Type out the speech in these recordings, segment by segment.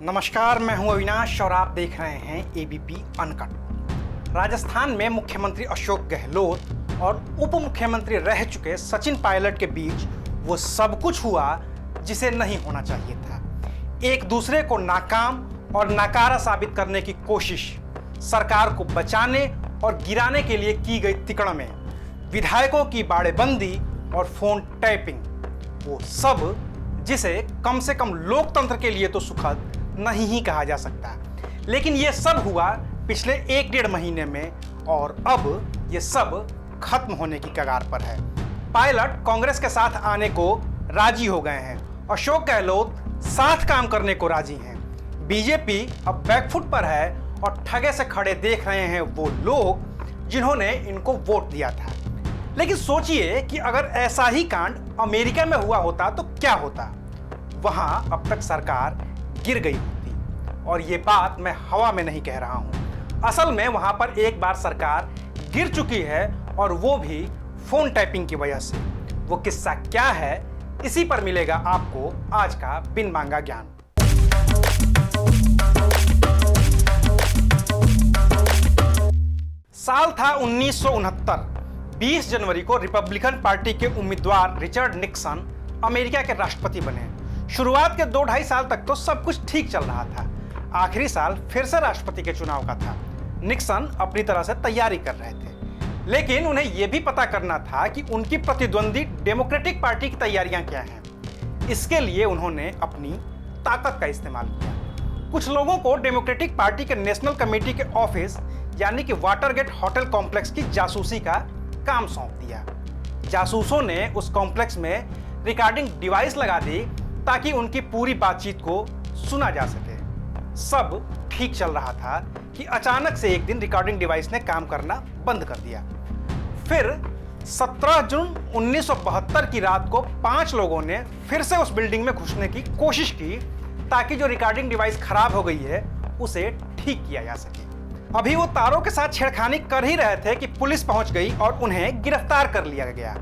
नमस्कार, मैं हूं अविनाश और आप देख रहे हैं एबीपी अनकट। राजस्थान में मुख्यमंत्री अशोक गहलोत और उप मुख्यमंत्री रह चुके सचिन पायलट के बीच वो सब कुछ हुआ जिसे नहीं होना चाहिए था। एक दूसरे को नाकाम और नाकारा साबित करने की कोशिश, सरकार को बचाने और गिराने के लिए की गई तिकड़में, विधायकों की बाड़ेबंदी और फोन टैपिंग, वो सब जिसे कम से कम लोकतंत्र के लिए तो सुखद नहीं ही कहा जा सकता। लेकिन ये सब हुआ पिछले 1-1.5 महीने में और अब ये सब खत्म होने की कगार पर है। पायलट कांग्रेस के साथ आने को राजी हो गए हैं, अशोक गहलोत साथ काम करने को राजी हैं। बीजेपी अब बैकफुट पर है और ठगे से खड़े देख रहे हैं वो लोग जिन्होंने इनको वोट दिया था। लेकिन सोचिए कि अगर ऐसा ही कांड अमेरिका में हुआ होता तो क्या होता। वहां अब तक सरकार गिर गई होती। और ये बात मैं हवा में नहीं कह रहा हूं, असल में वहां पर एक बार सरकार गिर चुकी है और वो भी फोन टैपिंग की वजह से। वो किस्सा क्या है, इसी पर मिलेगा आपको आज का बिन मांगा ज्ञान। साल था 1969। 20 जनवरी को रिपब्लिकन पार्टी के उम्मीदवार रिचर्ड निक्सन अमेरिका के राष्ट्रपति बने। शुरुआत के 2-2.5 साल तक तो सब कुछ ठीक चल रहा था। आखिरी साल फिर से राष्ट्रपति के चुनाव का था। निक्सन अपनी तरह से तैयारी कर रहे थे, लेकिन उन्हें यह भी पता करना था कि उनकी प्रतिद्वंदी डेमोक्रेटिक पार्टी की तैयारियां क्या हैं। इसके लिए उन्होंने अपनी ताकत का इस्तेमाल किया। कुछ लोगों को डेमोक्रेटिक पार्टी के नेशनल कमेटी के ऑफिस यानी कि वाटरगेट होटल कॉम्प्लेक्स की जासूसी का काम सौंप दिया। जासूसों ने उस कॉम्प्लेक्स में रिकॉर्डिंग डिवाइस लगा दी ताकि उनकी पूरी बातचीत को सुना जा सके। सब ठीक चल रहा था कि अचानक से एक दिन रिकॉर्डिंग डिवाइस ने काम करना बंद कर दिया। फिर 17 जून 1972 की रात को 5 लोगों ने फिर से उस बिल्डिंग में घुसने की कोशिश की ताकि जो रिकॉर्डिंग डिवाइस खराब हो गई है उसे ठीक किया जा सके। अभी वो तारों के साथ छेड़खानी कर ही रहे थे कि पुलिस पहुंच गई और उन्हें गिरफ्तार कर लिया गया।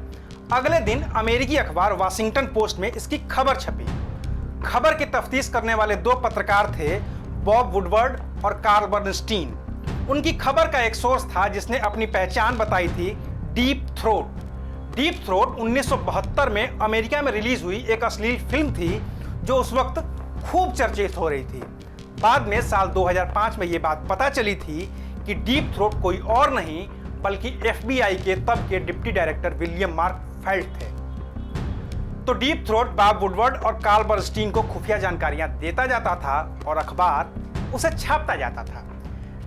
अगले दिन अमेरिकी अखबार वाशिंगटन पोस्ट में इसकी खबर छपी। खबर की तफ्तीश करने वाले 2 पत्रकार थे, बॉब वुडवर्ड और कार्ल बर्नस्टीन। उनकी खबर का एक सोर्स था जिसने अपनी पहचान बताई थी डीप थ्रोट। डीप थ्रोट 1972 में अमेरिका में रिलीज हुई एक अश्लील फिल्म थी जो उस वक्त खूब चर्चित हो रही थी। बाद में साल 2005 में यह बात पता चली थी कि डीप थ्रोट कोई और नहीं बल्कि FBI के तब के deputy director William mark felt थे। तो डीप थ्रोट बॉब वुडवर्ड और कार्ल बर्नस्टीन को खुफिया जानकारियां देता जाता था और अखबार उसे छापता जाता था।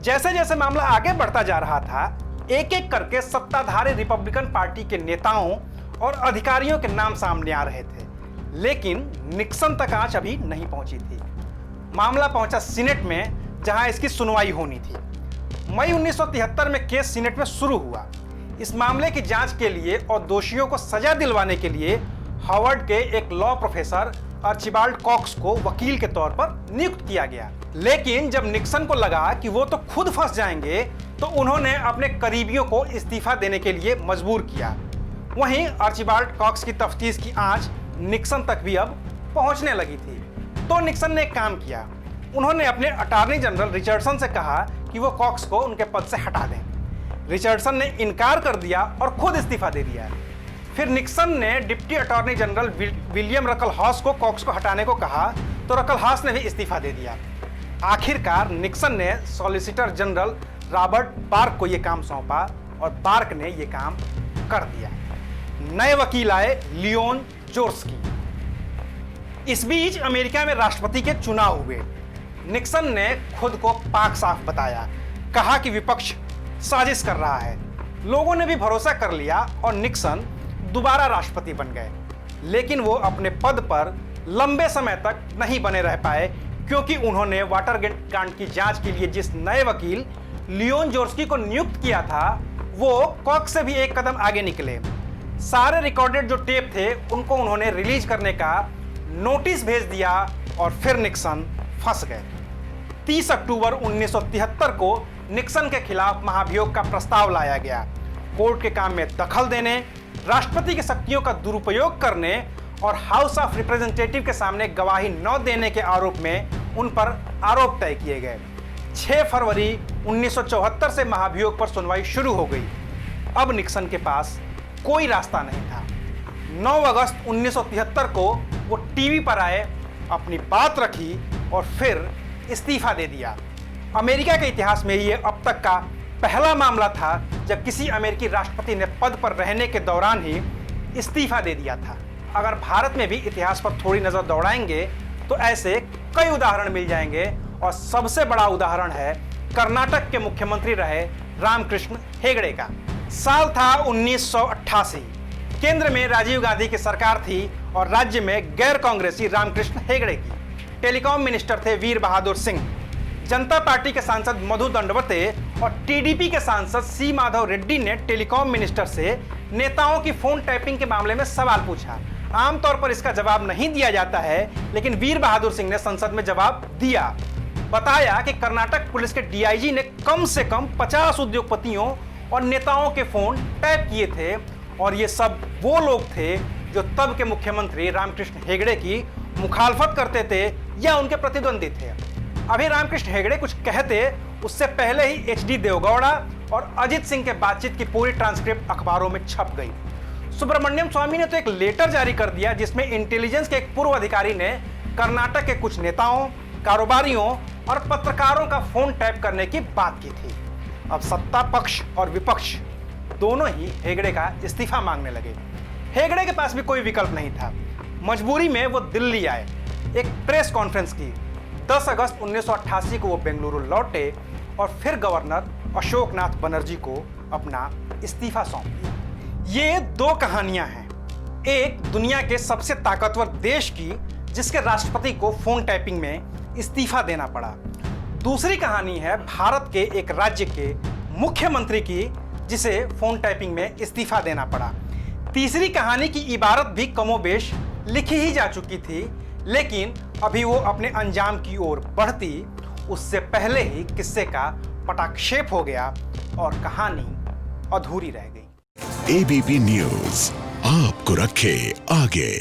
जैसे जैसे मामला आगे बढ़ता जा रहा था, एक एक करके सत्ताधारी रिपब्लिकन पार्टी के नेताओं और अधिकारियों के नाम सामने आ रहे थे, लेकिन निक्सन तक आंच अभी नहीं पहुंची थी। मामला पहुंचा सीनेट में, जहां इसकी सुनवाई होनी थी। मई 1973 में केस सीनेट में शुरू हुआ। इस मामले की जांच के लिए और दोषियों को सजा दिलवाने के लिए हार्वर्ड के एक लॉ प्रोफेसर आर्चिबाल्ड कॉक्स को वकील के तौर पर नियुक्त किया गया। लेकिन जब निक्सन को लगा कि वो तो खुद फंस जाएंगे, तो उन्होंने अपने करीबियों को इस्तीफा देने के लिए मजबूर किया। वहीं आर्चिबाल्ड कॉक्स की तफ्तीश की आंच निक्सन तक भी अब पहुंचने लगी थी। तो निक्सन ने एक काम किया। उन्होंने अपने अटॉर्नी जनरल रिचर्डसन से कहा कि वो कॉक्स को उनके पद से हटा दें। रिचर्डसन ने इनकार कर दिया और खुद इस्तीफा दे दिया। फिर निक्सन ने डिप्टी अटॉर्नी जनरल विलियम रकलहॉस को कॉक्स को हटाने को कहा, तो रकलहॉस ने भी इस्तीफा दे दिया। आखिरकार निक्सन ने सॉलिसिटर जनरल रॉबर्ट बार्क को यह काम सौंपा और बार्क ने यह काम कर दिया। नए वकील आए, लियोन जोर्स्की। इस बीच अमेरिका में राष्ट्रपति के चुनाव हुए। निक्सन ने खुद को पाक साफ बताया, कहा कि विपक्ष साजिश कर रहा है। लोगों ने भी भरोसा कर लिया और निक्सन दोबारा राष्ट्रपति बन गए। लेकिन वो अपने पद पर लंबे समय तक नहीं बने रह पाए, क्योंकि उन्होंने वाटरगेट कांड की जांच के लिए जिस नए वकील लियोन जोर्स्की को नियुक्त किया था, वो कॉक्स से भी एक कदम आगे निकले। सारे रिकॉर्डेड जो टेप थे उनको उन्होंने रिलीज करने का नोटिस भेज दिया और फिर निक्सन फंस गए। 30 अक्टूबर 1973 को निक्सन के खिलाफ महाभियोग का प्रस्ताव लाया गया। कोर्ट के काम में दखल देने, राष्ट्रपति की शक्तियों का दुरुपयोग करने और हाउस ऑफ रिप्रेजेंटेटिव के सामने गवाही न देने के आरोप में उन पर आरोप तय किए गए। 6 फरवरी 1974 से महाभियोग पर सुनवाई शुरू हो गई। अब निक्सन के पास कोई रास्ता नहीं था। 9 अगस्त 1973 को वो टीवी पर आए, अपनी बात रखी और फिर इस्तीफा दे दिया। अमेरिका के इतिहास में ये अब तक का पहला मामला था जब किसी अमेरिकी राष्ट्रपति ने पद पर रहने के दौरान ही इस्तीफा दे दिया था। अगर भारत में भी इतिहास पर थोड़ी नजर दौड़ाएंगे तो ऐसे कई उदाहरण मिल जाएंगे और सबसे बड़ा उदाहरण है कर्नाटक के मुख्यमंत्री रहे रामकृष्ण हेगड़े का। साल था 1988। केंद्र में राजीव गांधी की सरकार थी और राज्य में गैर कांग्रेसी रामकृष्ण हेगड़े की। टेलीकॉम मिनिस्टर थे वीर बहादुर सिंह। जनता पार्टी के सांसद मधु दंडवते और टीडीपी के सांसद सी माधव रेड्डी ने टेलीकॉम मिनिस्टर से नेताओं की फोन टैपिंग के मामले में सवाल पूछा। आमतौर पर इसका जवाब नहीं दिया जाता है, लेकिन वीर बहादुर सिंह ने संसद में जवाब दिया। बताया कि कर्नाटक पुलिस के डीआईजी ने कम से कम 50 उद्योगपतियों और नेताओं के फोन टैप किए थे और ये सब वो लोग थे जो तब के मुख्यमंत्री रामकृष्ण हेगड़े की मुखालफत करते थे या उनके प्रतिद्वंदी थे। अभी रामकृष्ण हेगड़े कुछ कहते उससे पहले ही एचडी देवगौड़ा और अजित सिंह के बातचीत की पूरी ट्रांसक्रिप्ट अखबारों में छप गई। सुब्रमण्यम स्वामी ने तो एक लेटर जारी कर दिया जिसमें इंटेलिजेंस के एक पूर्व अधिकारी ने कर्नाटक के कुछ नेताओं, कारोबारियों और पत्रकारों का फोन टैप करने की बात की थी। अब सत्ता पक्ष और विपक्ष दोनों ही हेगड़े का इस्तीफा मांगने लगे। हेगड़े के पास भी कोई विकल्प नहीं था। मजबूरी में वो दिल्ली आए, एक प्रेस कॉन्फ्रेंस की। 10 अगस्त 1988 को वो बेंगलुरु लौटे और फिर गवर्नर अशोकनाथ बनर्जी को अपना इस्तीफा सौंप दिया। ये 2 कहानियां हैं। एक दुनिया के सबसे ताकतवर देश की जिसके राष्ट्रपति को फोन टैपिंग में इस्तीफा देना पड़ा। दूसरी कहानी है भारत के एक राज्य के मुख्यमंत्री की जिसे फोन टैपिंग में इस्तीफा देना पड़ा। तीसरी कहानी की इबारत भी कमोबेश लिखी ही जा चुकी थी, लेकिन अभी वो अपने अंजाम की ओर बढ़ती उससे पहले ही किस्से का पटाक्षेप हो गया और कहानी अधूरी रह गई। एबीपी न्यूज आपको रखे आगे।